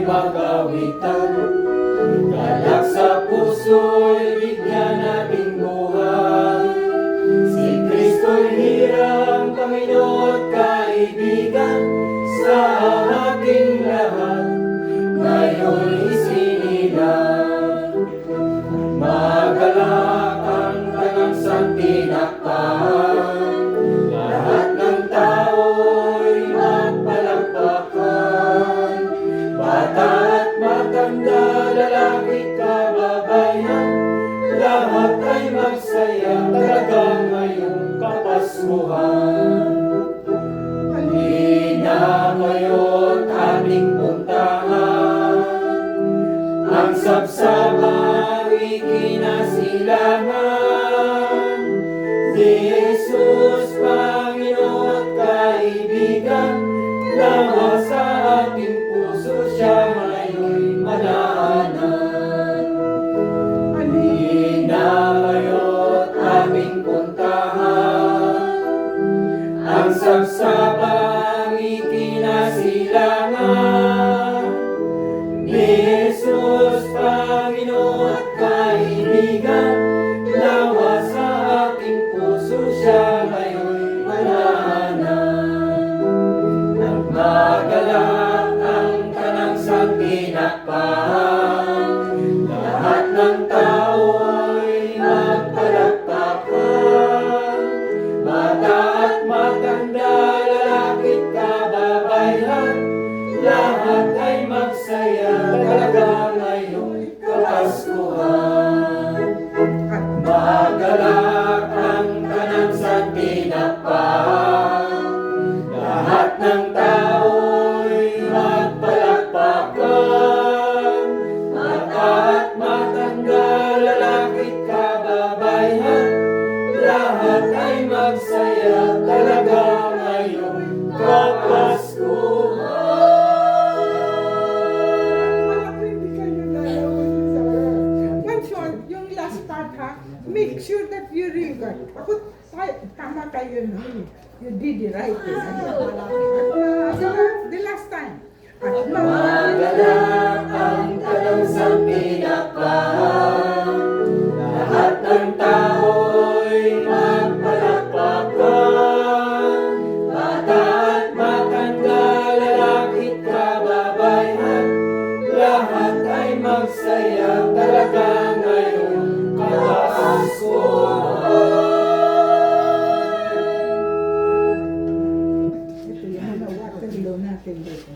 magawitan. Galak sa puso'y bigyan nating buhay. Si Kristo'y hirang Panginoon kaibigan sa aking lahat, ngayon isinilang. Magalak ang tanang santinakpan, lahat ng tao'y magpalakpakan. Bata at matanda, lalaki kababayan, lahat ay magsaya talaga ngayong Kapaskuhan. Halina ngayon ating puntahan ang sabsabang ikinasilangan ni Jesus, Panginoon at kaibigan. Lawas sa ating puso siya ngayon'y malaanan. Halina ngayon ating puntahan ang sabsabang ikinasilangan ni Jesus, Panginoon at kaibigan. Lawas sa ating puso siya ngayon'y malaanan. Nagmagalak ang kanang santinakpan, lahat ng tao'y magpalakpakan. Bata at matanda, lalaki't kababayan, lahat ay magsaya talaga ngayong Kapaskuhan. Magalak ang kanang santinakpan, lahat ng tao'y magpalakpakan. Bata at matanda, lalaki't kababayan, lahat ay magsaya talaga ngayong Kapaskuhan. Yung last part ha, make sure that you read it. Ako, tama kayo no? You did it right. The last time. Magalak ang kanang santinakpan, lahat ng tao'y magpalakpakan. Bata at matanda, lalaki't kababayan, lahat ay magsaya talaga ngayong Kapaskuhan. Ito yung mga waterloo natin dito.